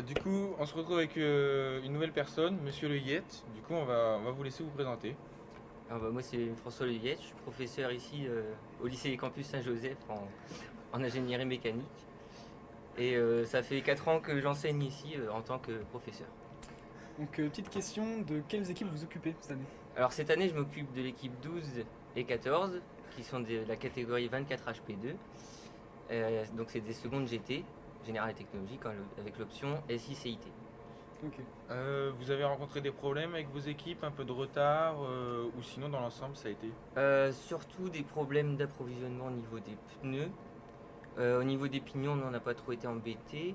Du coup, on se retrouve avec une nouvelle personne, Monsieur Le Yet. Du coup, on va vous laisser vous présenter. Moi c'est François Leviette, je suis professeur ici au lycée Campus Saint-Joseph en ingénierie mécanique. Et ça fait 4 ans que j'enseigne ici en tant que professeur. Donc, petite question, de quelles équipes vous occupez cette année? Alors cette année je m'occupe de l'équipe 12 et 14 qui sont de la catégorie 24 HP2. Donc c'est des secondes GT, Général et Technologique, avec l'option SI-CIT. Ok. Vous avez rencontré des problèmes avec vos équipes, un peu de retard, ou sinon dans l'ensemble ça a été? Surtout des problèmes d'approvisionnement au niveau des pneus. Au niveau des pignons, on n'a pas trop été embêtés.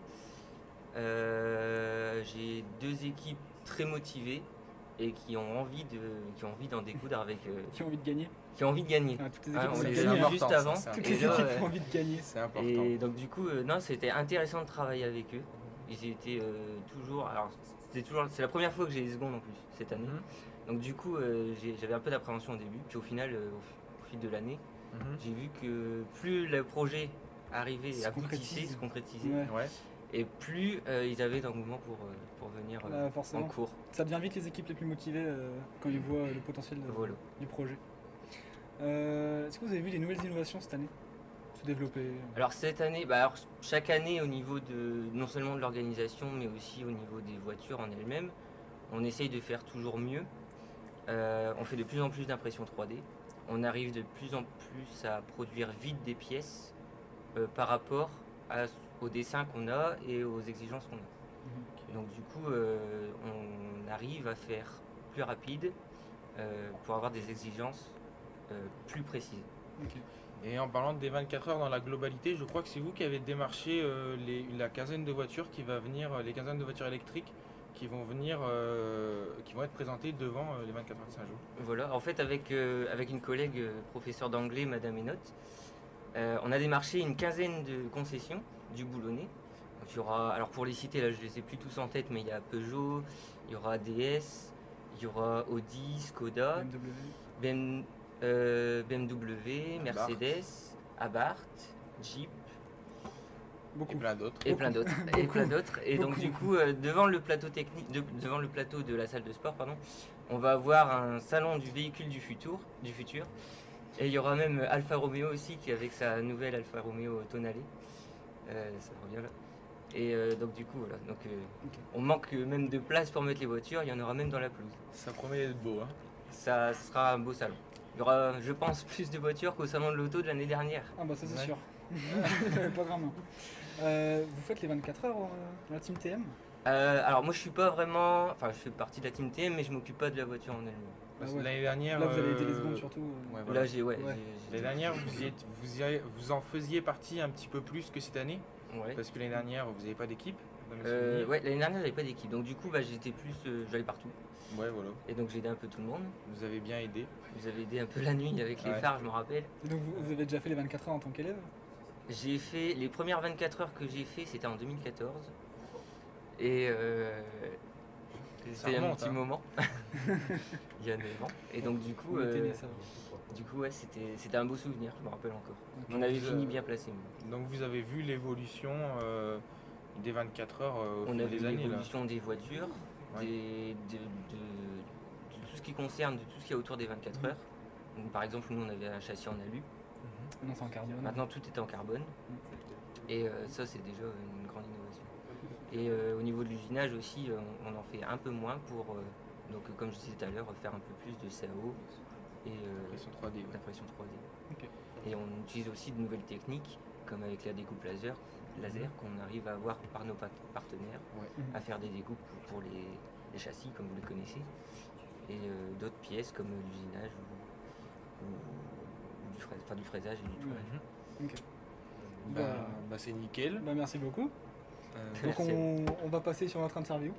J'ai deux équipes très motivées et qui ont envie d'en découdre avec, Qui ont envie de gagner? qui ont envie de gagner. Ah, toutes les Hein, équipes on ont envie les de a gagner. vus juste avant. Ça, Toutes Et les là, équipes ont envie de gagner. c'est important. et donc du coup, non, c'était intéressant de travailler avec eux. Ils étaient toujours. Alors, c'est la première fois que j'ai les secondes en plus cette année. Mhm, Donc du coup, j'avais un peu d'appréhension au début. Puis au final, au fil de l'année, mhm. j'ai vu que plus le projet arrivait et Se aboutissait, concrétise. se concrétisait, Ouais. Ouais. et plus ils avaient d'engouement pour venir en Forcément. cours. Ça devient vite les équipes les plus motivées quand ils voient le potentiel Voilà. du projet. Est-ce que vous avez vu des nouvelles innovations cette année se développer? Alors cette année, alors, chaque année au niveau de non seulement de l'organisation, mais aussi au niveau des voitures en elles-mêmes, on essaye de faire toujours mieux. On fait de plus en plus d'impression 3D. On arrive de plus en plus à produire vite des pièces par rapport aux dessins qu'on a et aux exigences qu'on a. Donc du coup, on arrive à faire plus rapide pour avoir des exigences plus précises. Ok. Et en parlant des 24 heures dans la globalité, je crois que c'est vous qui avez démarché la quinzaine de voitures qui va venir, les quinzaines de voitures électriques qui vont venir, qui vont être présentées devant les 24 heures de Saint-Jean. Voilà, en fait avec une collègue professeure d'anglais, Madame Enotte, on a démarché une quinzaine de concessions du Boulonnais. Donc, il y aura, alors pour les citer, là je les ai plus tous en tête, mais il y a Peugeot, il y aura DS, il y aura Audi, Skoda, BMW. BMW, Mercedes, Abarth, Jeep Et Beaucoup. plein d'autres. et plein d'autres. Et plein d'autres. Et donc Beaucoup. du coup, devant le plateau technique, devant le plateau de la salle de sport, pardon, on va avoir un salon du véhicule du futur. Et il y aura même Alfa Romeo aussi, qui avec sa nouvelle Alfa Romeo Tonale. Ça revient là. Et donc du coup, voilà. Donc, Ok. on manque même de place pour mettre les voitures. Il y en aura même dans la pelouse. Ça promet d'être beau, hein. Ça sera un beau salon. Il y aura, je pense, plus de voitures qu'au salon de l'auto de l'année dernière. Ah bah ça c'est Ouais. sûr. Pas vraiment. Vous faites les 24 heures dans la team TM? Alors moi je suis pas vraiment, enfin je fais partie de la team TM mais je m'occupe pas de la voiture en elle-même. Parce Ah que ouais. l'année dernière. Là vous allez aider les secondes surtout. Ouais, voilà. Là j'ai Ouais. L'année dernière, vous en faisiez partie un petit peu plus que cette année. Ouais. Parce que l'année dernière, vous n'avez pas d'équipe. dans mes souvenirs. Ouais, l'année dernière j'avais pas d'équipe donc du coup j'étais plus, j'allais partout Ouais, voilà. et donc j'ai aidé un peu tout le monde. Vous avez bien aidé. Vous avez aidé un peu la nuit avec les Ouais. phares, je me rappelle. Et donc vous avez déjà fait les 24 heures en tant qu'élève? J'ai fait les premières 24 heures que j'ai fait c'était en 2014 et c'était un remonte, petit hein. moment. Il y a 9 ans et donc du coup, On était nés, ça va. ouais c'était un beau souvenir, je me rappelle encore. Ok. On avait Vous, fini bien placé. Mais Donc vous avez vu l'évolution des 24 heures au on fil a vu des années là. l'évolution des voitures, Ouais. de tout ce qui concerne, de tout ce qu'il y a autour des 24 heures. Donc, par exemple, nous on avait un châssis en alu, Non, c'est en carbone. maintenant tout est en carbone. Et ça c'est déjà une grande innovation. Et au niveau de l'usinage aussi, on en fait un peu moins pour, donc comme je disais tout à l'heure, faire un peu plus de CAO et Impression 3D. Ouais. d'impression 3D. Ok. Et on utilise aussi de nouvelles techniques, comme avec la découpe laser qu'on arrive à avoir par nos partenaires, Ouais. à faire des découpes pour les châssis, comme vous le connaissez, et d'autres pièces comme l'usinage ou du fraisage et du tournage. Mhm. Ok. Bah, c'est nickel. Bah merci beaucoup. Euh, Donc Merci. on va passer sur notre interview.